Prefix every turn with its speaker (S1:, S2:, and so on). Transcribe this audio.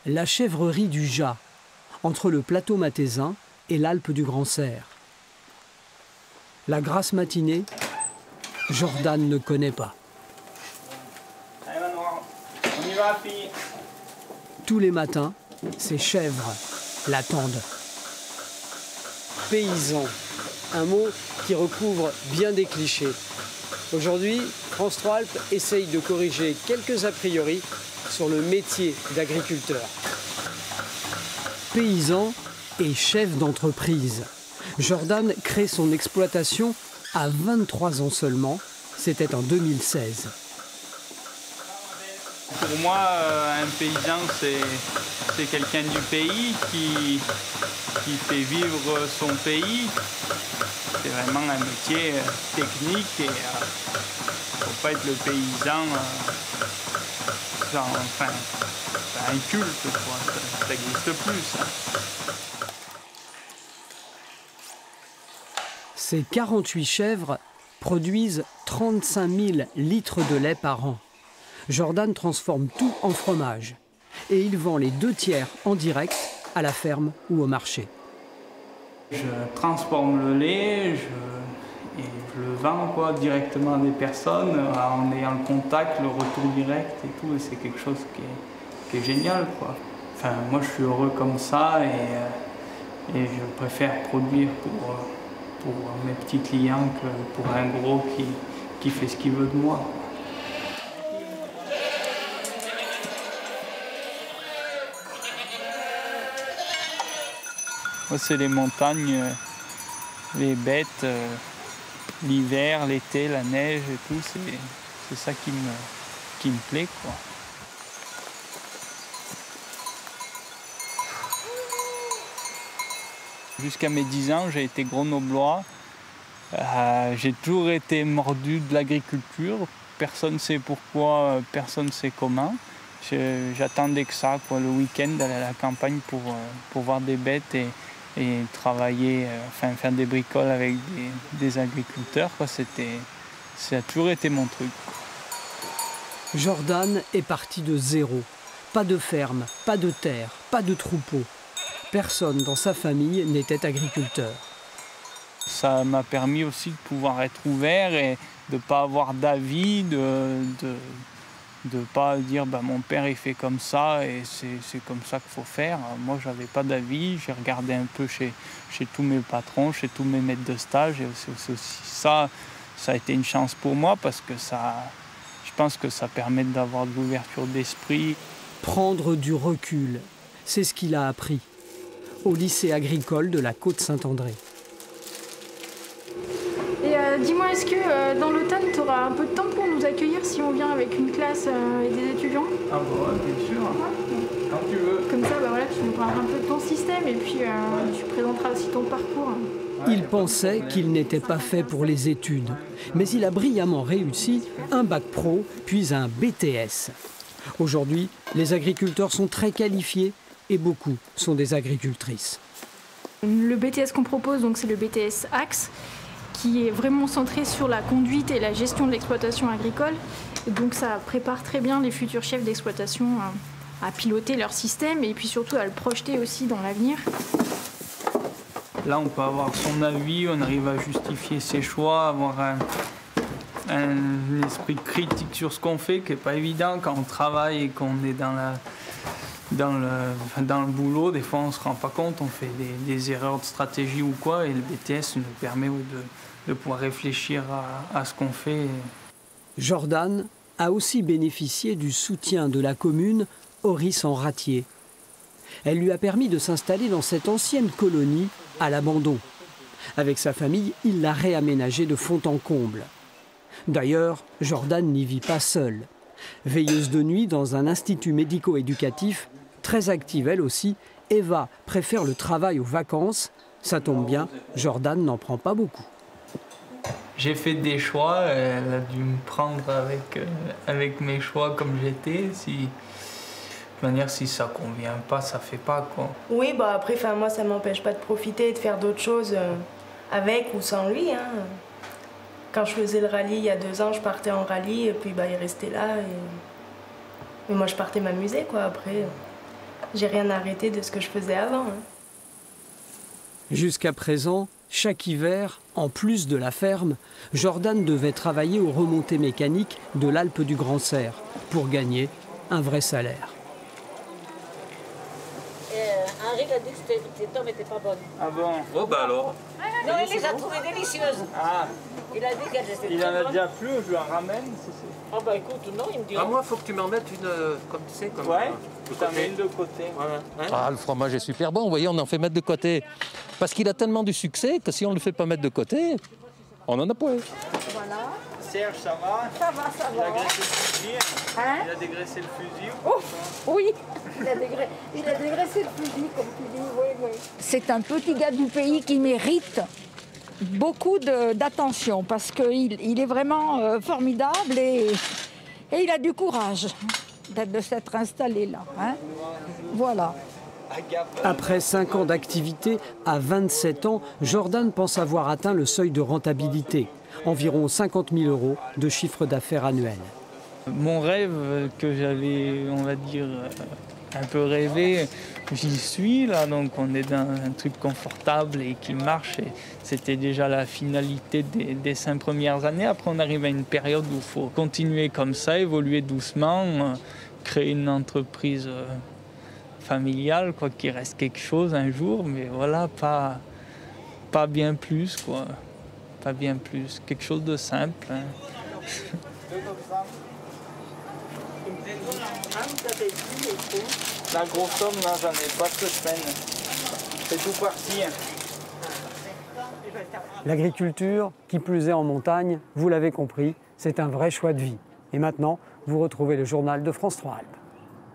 S1: la chèvrerie du Jas, entre le plateau mathésin et l'Alpe du Grand Serre. La grasse matinée, Jordan ne connaît pas.
S2: Allez, Manoir, on y va, fille.
S1: Tous les matins, ses chèvres l'attendent. Paysan, un mot qui recouvre bien des clichés. Aujourd'hui, France 3 Alpes essaye de corriger quelques a priori sur le métier d'agriculteur. Paysan et chef d'entreprise, Jordan crée son exploitation à 23 ans seulement. C'était en 2016.
S2: Pour moi, un paysan, c'est quelqu'un du pays qui fait vivre son pays. C'est vraiment un métier technique et il ne faut pas être le paysan enfin, c'est un culte, quoi. Ça n'existe plus, ça.
S1: Ces 48 chèvres produisent 35 000 litres de lait par an. Jordan transforme tout en fromage et il vend les 2/3 en direct à la ferme ou au marché.
S2: Je transforme le lait et je le vends, quoi, directement à des personnes en ayant le contact, le retour direct et tout. Et c'est quelque chose qui est génial, quoi. Enfin, moi, je suis heureux comme ça et je préfère produire pour mes petits clients que pour un gros qui fait ce qu'il veut de moi. Moi, c'est les montagnes, les bêtes, l'hiver, l'été, la neige et tout, c'est ça qui me plaît, quoi. Jusqu'à mes 10 ans, j'ai été grenoblois. J'ai toujours été mordu de l'agriculture. Personne ne sait pourquoi, personne ne sait comment. J'attendais que ça, quoi, le week-end, d'aller à la campagne pour voir des bêtes et travailler, enfin faire des bricoles avec des agriculteurs, quoi. Ça a toujours été mon truc, quoi.
S1: Jordan est parti de zéro. Pas de ferme, pas de terre, pas de troupeau. Personne dans sa famille n'était agriculteur.
S2: Ça m'a permis aussi de pouvoir être ouvert et de ne pas avoir d'avis, de pas dire bah, mon père il fait comme ça et c'est comme ça qu'il faut faire. Moi j'avais pas d'avis, j'ai regardé un peu chez tous mes patrons, chez tous mes maîtres de stage et aussi ça a été une chance pour moi parce que je pense que ça permet d'avoir de l'ouverture d'esprit.
S1: Prendre du recul, c'est ce qu'il a appris au lycée agricole de la Côte-Saint-André.
S3: Et dis-moi, est-ce que dans l'automne, tu auras un peu de temps pour nous accueillir si on vient avec une classe et des étudiants?
S2: Ah bon, bien sûr, ouais. Quand tu veux.
S3: Comme ça, bah voilà, tu nous parleras un peu de ton système et puis tu présenteras aussi ton parcours.
S1: Il pensait qu'il n'était pas fait pour les études, mais il a brillamment réussi un bac pro, puis un BTS. Aujourd'hui, les agriculteurs sont très qualifiés et beaucoup sont des agricultrices.
S3: Le BTS qu'on propose, donc, c'est le BTS Axe, qui est vraiment centré sur la conduite et la gestion de l'exploitation agricole. Et donc ça prépare très bien les futurs chefs d'exploitation à piloter leur système et puis surtout à le projeter aussi dans l'avenir.
S2: Là, on peut avoir son avis, on arrive à justifier ses choix, avoir un esprit critique sur ce qu'on fait, qui n'est pas évident quand on travaille et qu'on est dans le boulot. Des fois, on ne se rend pas compte, on fait des erreurs de stratégie ou quoi, et le BTS nous permet de pouvoir réfléchir à ce qu'on fait.
S1: Jordan a aussi bénéficié du soutien de la commune Oris-en-Ratier. Elle lui a permis de s'installer dans cette ancienne colonie à l'abandon. Avec sa famille, il l'a réaménagée de fond en comble. D'ailleurs, Jordan n'y vit pas seule. Veilleuse de nuit dans un institut médico-éducatif, très active elle aussi, Eva préfère le travail aux vacances. Ça tombe bien, Jordan n'en prend pas beaucoup.
S2: J'ai fait des choix, elle a dû me prendre avec mes choix comme j'étais. De manière, si ça convient pas, ça fait pas, quoi.
S4: Oui, bah après, moi, ça m'empêche pas de profiter et de faire d'autres choses avec ou sans lui, hein. Quand je faisais le rallye il y a 2 ans, je partais en rallye et puis bah, il restait là. Et moi, je partais m'amuser, quoi, après. j'ai rien arrêté de ce que je faisais avant. Hein.
S1: Jusqu'à présent, chaque hiver, en plus de la ferme, Jordan devait travailler aux remontées mécaniques de l'Alpe du Grand Serre pour gagner un vrai salaire.
S5: Henri a dit que cette tombe n'était pas bonne.
S2: Ah bon?
S6: Oh bah alors.
S5: Non, il les a trouvées délicieuses.
S2: Ah,
S5: Il a dit qu'elles étaient
S2: il
S5: très
S2: en a
S5: bonnes.
S2: déjà plus, je lui en ramène.
S5: Ah bah écoute, non, il me dit.
S6: Ah, moi, il faut que tu m'en mettes une, comme tu sais, comme
S2: Ouais,
S6: de
S2: t'en mets
S6: côté.
S2: une de côté.
S6: Voilà. Hein?
S7: Ah, le fromage est super bon, vous voyez, on en fait mettre de côté. Parce qu'il a tellement du succès que si on ne le fait pas mettre de côté, on en a pas.
S2: Serge, ça va?
S8: Ça va, ça
S2: Il a
S8: va.
S2: graissé le fusil.
S8: Hein?
S2: Il a dégraissé le fusil.
S8: Oui, il a dégraissé le fusil, comme tu dis, oui, oui. C'est un petit gars du pays qui mérite beaucoup d'attention parce qu'il est vraiment formidable et il a du courage de s'être installé là. Hein. Voilà.
S1: Après 5 ans d'activité, à 27 ans, Jordan pense avoir atteint le seuil de rentabilité, environ 50 000 € de chiffre d'affaires annuel.
S2: Mon rêve que j'avais, on va dire, un peu rêvé, j'y suis là, donc on est dans un truc confortable et qui marche. Et c'était déjà la finalité des 5 premières années. Après, on arrive à une période où il faut continuer comme ça, évoluer doucement, créer une entreprise familiale, quoi, qu'il reste quelque chose un jour, mais voilà, pas bien plus, quoi. Pas bien plus. Quelque chose de simple. Hein. La grosse somme, là, j'en ai pas 2 semaines. C'est tout parti.
S1: L'agriculture, qui plus est en montagne, vous l'avez compris, c'est un vrai choix de vie. Et maintenant, vous retrouvez le journal de France 3 Alpes.